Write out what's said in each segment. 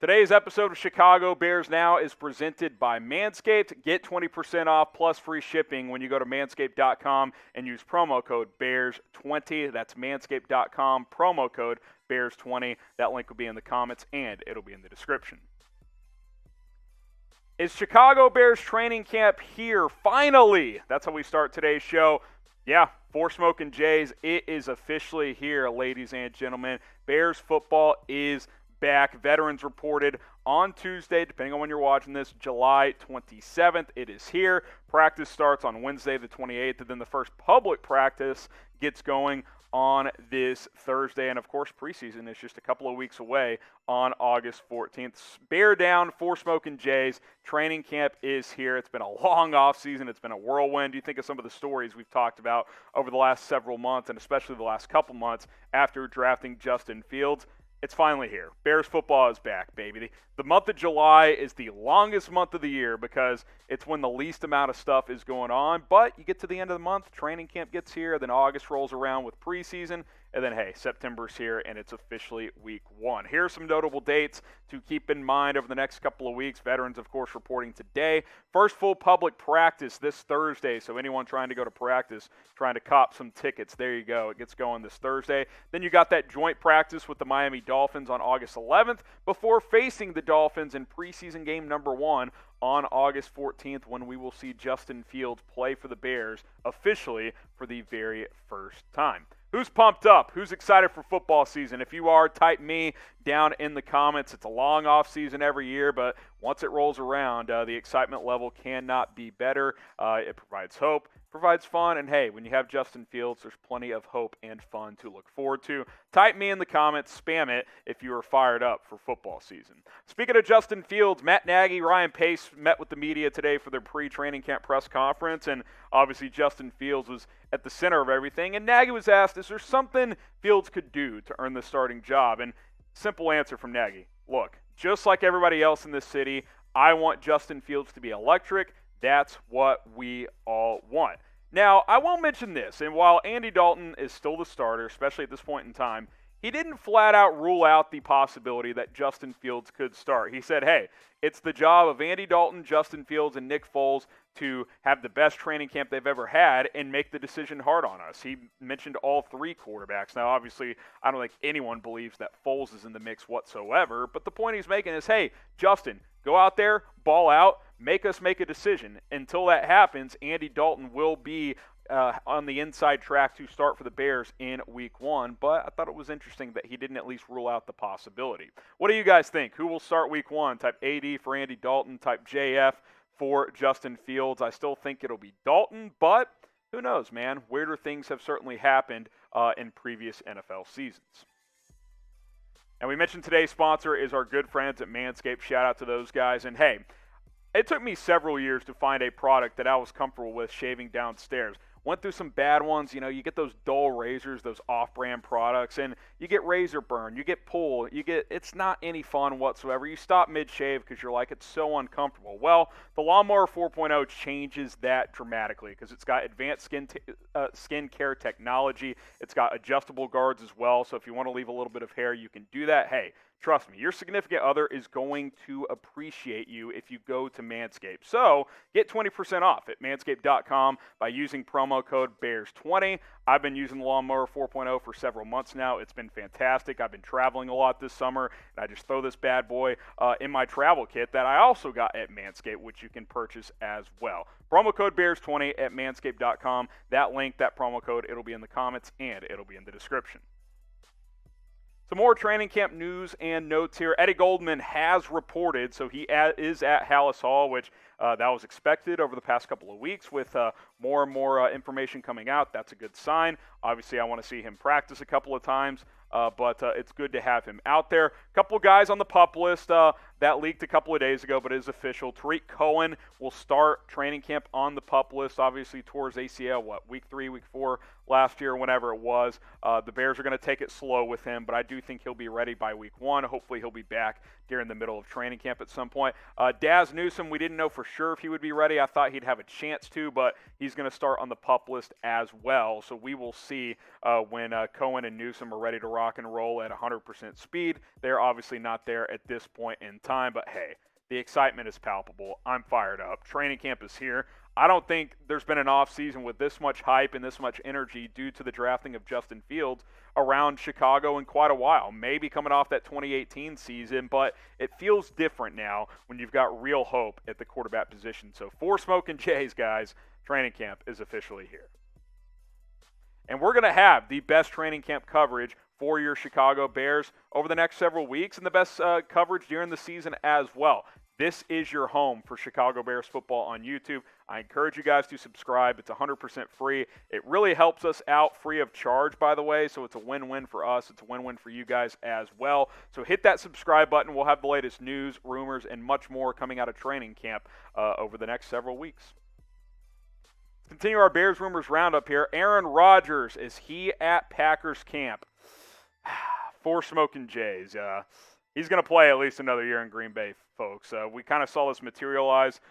Today's episode of Chicago Bears Now is presented by Manscaped. Get 20% off plus free shipping when you go to manscaped.com and use promo code BEARS20. That's manscaped.com, promo code BEARS20. That link will be in the comments and it'll be in the description. Is Chicago Bears training camp here? Finally! That's how we start today's show. Yeah, for Smoking Jays, it is officially here, ladies and gentlemen. Bears football is back. Veterans reported on Tuesday, depending on when you're watching this, July 27th. It is here. Practice starts on Wednesday the 28th, and then the first public practice gets going on this Thursday. And, of course, preseason is just a couple of weeks away on August 14th. Bear down for Smoking Jays. Training camp is here. It's been a long offseason. It's been a whirlwind. You think of some of the stories we've talked about over the last several months, and especially the last couple months after drafting Justin Fields. It's finally here. Bears football is back, baby. The month of July is the longest month of the year because it's when the least amount of stuff is going on. But you get to the end of the month, training camp gets here, then August rolls around with preseason, and then, hey, September's here, and it's officially week one. Here are some notable dates to keep in mind over the next couple of weeks. Veterans, of course, reporting today. First full public practice this Thursday, so anyone trying to go to practice, trying to cop some tickets, there you go. It gets going this Thursday. Then you got that joint practice with the Miami Dolphins on August 11th before facing the Dolphins in preseason game number 1 on August 14th, when we will see Justin Fields play for the Bears officially for the very first time. Who's pumped up? Who's excited for football season? If you are, type me down in the comments. It's a long off season every year, but once it rolls around, the excitement level cannot be better. It provides hope, provides fun, and hey, when you have Justin Fields, there's plenty of hope and fun to look forward to. Type me in the comments, spam it if you are fired up for football season. Speaking of Justin Fields, Matt Nagy, Ryan Pace met with the media today for their pre-training camp press conference, and obviously Justin Fields was at the center of everything, and Nagy was asked, is there something Fields could do to earn the starting job? And simple answer from Nagy, look, just like everybody else in this city, I want Justin Fields to be electric. That's what we all want. Now, I will mention this, and while Andy Dalton is still the starter, especially at this point in time, he didn't flat out rule out the possibility that Justin Fields could start. He said, hey, it's the job of Andy Dalton, Justin Fields, and Nick Foles to have the best training camp they've ever had and make the decision hard on us. He mentioned all three quarterbacks. Now, obviously, I don't think anyone believes that Foles is in the mix whatsoever, but the point he's making is, hey, Justin, go out there, ball out, make us make a decision. Until that happens, Andy Dalton will be on the inside track to start for the Bears in week 1, but I thought it was interesting that he didn't at least rule out the possibility. What do you guys think? Who will start week 1? Type AD for Andy Dalton, type JF for Justin Fields. I still think it'll be Dalton, but who knows, man? Weirder things have certainly happened in previous NFL seasons. And we mentioned today's sponsor is our good friends at Manscaped. Shout out to those guys. And hey, it took me several years to find a product that I was comfortable with shaving downstairs. Went through some bad ones. You know, you get those dull razors, those off-brand products, and you get razor burn, you get pull, it's not any fun whatsoever. You stop mid-shave because you're like, it's so uncomfortable. Well, the Lawnmower 4.0 changes that dramatically because it's got advanced skin care technology. It's got adjustable guards as well, so if you want to leave a little bit of hair, you can do that. Hey, trust me, your significant other is going to appreciate you if you go to Manscaped. So get 20% off at manscaped.com by using promo code BEARS20. I've been using the Lawnmower 4.0 for several months now. It's been fantastic. I've been traveling a lot this summer, and I just throw this bad boy in my travel kit that I also got at Manscaped, which you can purchase as well. Promo code BEARS20 at manscaped.com. That link, that promo code, it'll be in the comments and it'll be in the description. Some more training camp news and notes here. Eddie Goldman has reported, so he is at Halas Hall, which that was expected over the past couple of weeks with more and more information coming out. That's a good sign. Obviously, I want to see him practice a couple of times, but it's good to have him out there. A couple of guys on the PUP list. that leaked a couple of days ago, but it is official. Tarik Cohen will start training camp on the PUP list, obviously towards ACL, week 3, week 4 last year, whenever it was. The Bears are going to take it slow with him, but I do think he'll be ready by week 1. Hopefully he'll be back during the middle of training camp at some point. NEWSOME, we didn't know for sure if he would be ready. I thought he'd have a chance to, but he's going to start on the PUP list as well. So we will see when Cohen and NEWSOME are ready to rock and roll at 100% speed. They're obviously not there at this point in time, but hey, the excitement is palpable. I'm fired up. Training camp is here. I don't think there's been an offseason with this much hype and this much energy due to the drafting of Justin Fields around Chicago in quite a while. Maybe coming off that 2018 season, but it feels different now when you've got real hope at the quarterback position. So for Smoking Jays, guys, training camp is officially here. And we're going to have the best training camp coverage for your Chicago Bears over the next several weeks and the best coverage during the season as well. This is your home for Chicago Bears football on YouTube. I encourage you guys to subscribe. It's 100% free. It really helps us out free of charge, by the way, so it's a win-win for us. It's a win-win for you guys as well. So hit that subscribe button. We'll have the latest news, rumors, and much more coming out of training camp over the next several weeks. Continue our Bears rumors roundup here. Aaron Rodgers, is he at Packers camp? For Smoking Jays. He's going to play at least another year in Green Bay, folks. We kind of saw this materialize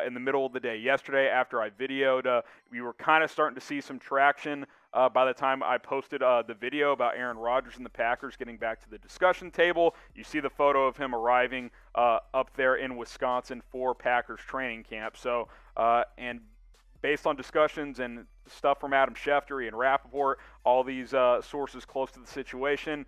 in the middle of the day yesterday after I videoed. We were kind of starting to see some traction by the time I posted the video about Aaron Rodgers and the Packers getting back to the discussion table. You see the photo of him arriving up there in Wisconsin for Packers training camp. So, and based on discussions and stuff from Adam Schefter and Rappaport, all these sources close to the situation,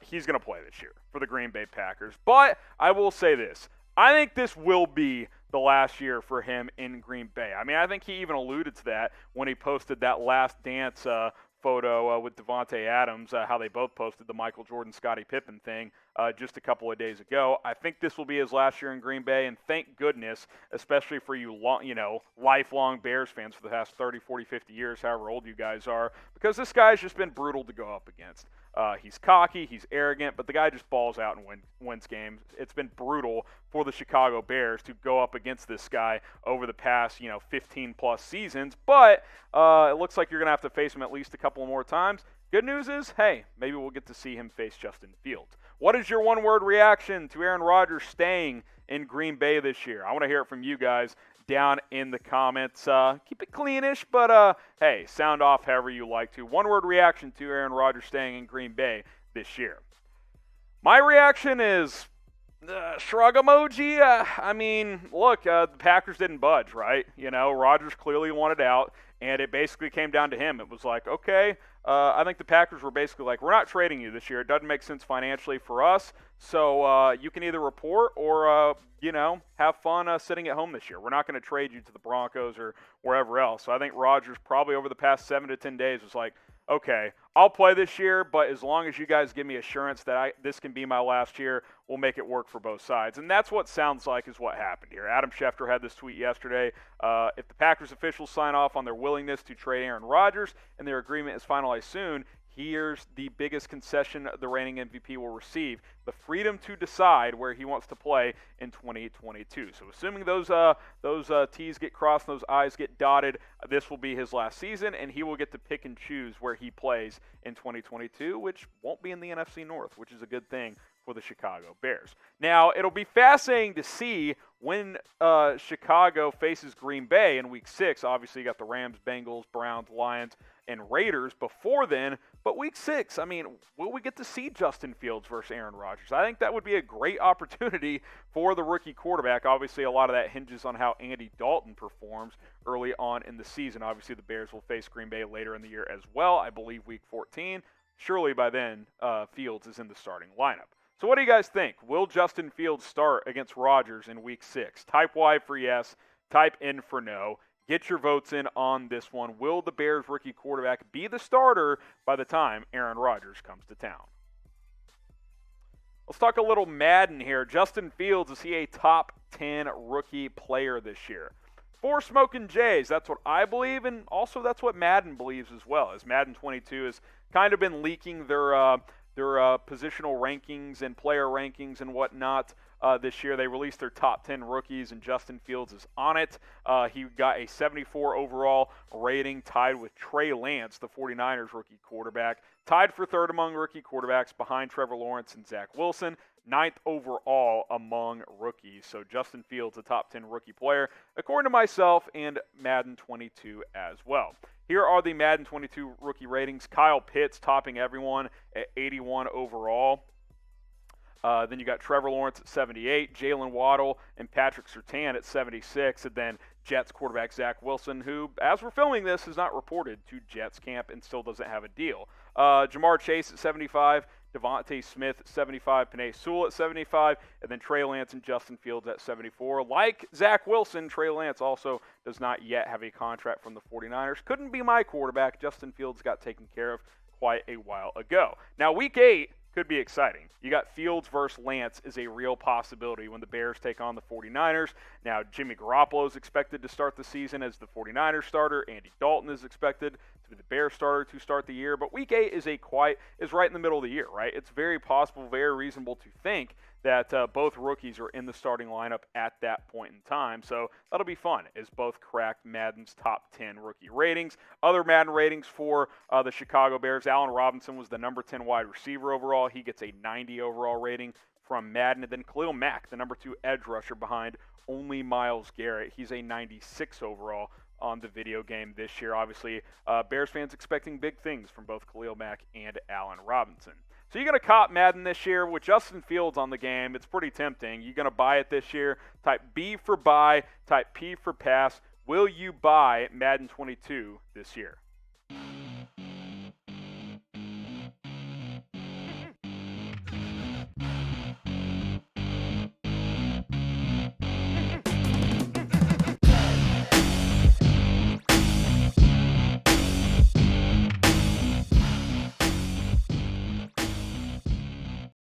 he's going to play this year for the Green Bay Packers. But I will say this. I think this will be the last year for him in Green Bay. I mean, I think he even alluded to that when he posted that last dance photo with Devontae Adams, how they both posted the Michael Jordan, Scottie Pippen thing just a couple of days ago. I think this will be his last year in Green Bay, and thank goodness, especially for you, lifelong Bears fans for the past 30, 40, 50 years, however old you guys are, because this guy's just been brutal to go up against. He's cocky, he's arrogant, but the guy just balls out and wins games. It's been brutal for the Chicago Bears to go up against this guy over the past, 15-plus seasons. But it looks like you're going to have to face him at least a couple more times. Good news is, hey, maybe we'll get to see him face Justin Fields. What is your one-word reaction to Aaron Rodgers staying in Green Bay this year? I want to hear it from you guys down in the comments. Keep it cleanish, but hey, sound off however you like to. One-word reaction to Aaron Rodgers staying in Green Bay this year. My reaction is shrug emoji. I mean, look, the Packers didn't budge, right? Rodgers clearly wanted out, and it basically came down to him. It was like, okay, I think the Packers were basically like, we're not trading you this year. It doesn't make sense financially for us, so you can either report or, have fun sitting at home this year. We're not going to trade you to the Broncos or wherever else. So I think Rodgers probably over the past 7 to 10 days was like, okay, I'll play this year, but as long as you guys give me assurance that this can be my last year, we'll make it work for both sides. And that's what sounds like is what happened here. Adam Schefter had this tweet yesterday. If the Packers officials sign off on their willingness to trade Aaron Rodgers and their agreement is finalized soon, here's the biggest concession the reigning MVP will receive: the freedom to decide where he wants to play in 2022. So assuming those T's get crossed, those I's get dotted, this will be his last season, and he will get to pick and choose where he plays in 2022, which won't be in the NFC North, which is a good thing for the Chicago Bears. Now, it'll be fascinating to see when Chicago faces Green Bay in Week 6. Obviously, you got the Rams, Bengals, Browns, Lions, and Raiders before then. But Week 6, I mean, will we get to see Justin Fields versus Aaron Rodgers? I think that would be a great opportunity for the rookie quarterback. Obviously, a lot of that hinges on how Andy Dalton performs early on in the season. Obviously, the Bears will face Green Bay later in the year as well. I believe Week 14. Surely by then, Fields is in the starting lineup. So what do you guys think? Will Justin Fields start against Rodgers in Week 6? Type Y for yes. Type N for no. Get your votes in on this one. Will the Bears rookie quarterback be the starter by the time Aaron Rodgers comes to town? Let's talk a little Madden here. Justin Fields, is he a top 10 rookie player this year? For Smoking Jays, that's what I believe, and also that's what Madden believes as well, as Madden 22 has kind of been leaking their positional rankings and player rankings and whatnot this year. They released their top 10 rookies, and Justin Fields is on it. He got a 74 overall rating, tied with Trey Lance, the 49ers rookie quarterback, tied for third among rookie quarterbacks behind Trevor Lawrence and Zach Wilson, ninth overall among rookies. So Justin Fields, a top 10 rookie player, according to myself and Madden 22 as well. Here are the Madden 22 rookie ratings. Kyle Pitts topping everyone at 81 overall. Then you got Trevor Lawrence at 78, Jalen Waddle and Patrick Surtain at 76, and then Jets quarterback Zach Wilson, who, as we're filming this, is not reported to Jets camp and still doesn't have a deal. Jamar Chase at 75, Devontae Smith at 75, Penei Sewell at 75, and then Trey Lance and Justin Fields at 74. Like Zach Wilson, Trey Lance also does not yet have a contract from the 49ers. Couldn't be my quarterback. Justin Fields got taken care of quite a while ago. Now, Week 8 could be exciting. You got Fields versus Lance is a real possibility when the Bears take on the 49ers. Now, Jimmy Garoppolo is expected to start the season as the 49ers starter. Andy Dalton is expected to be the Bears starter to start the year. But Week 8 is right in the middle of the year, right? It's very possible, very reasonable to think that both rookies are in the starting lineup at that point in time. So that'll be fun as both crack Madden's top 10 rookie ratings. Other Madden ratings for the Chicago Bears, Allen Robinson was the number 10 wide receiver overall. He gets a 90 overall rating from Madden. And then KHALIL Mack, the number 2 edge rusher behind only Myles Garrett. He's a 96 overall on the video game this year. Obviously, Bears fans expecting big things from both KHALIL Mack and Allen Robinson. So you're going to cop Madden this year with Justin Fields on the game. It's pretty tempting. You're going to buy it this year. Type B for buy, type P for pass. Will you buy Madden 22 this year?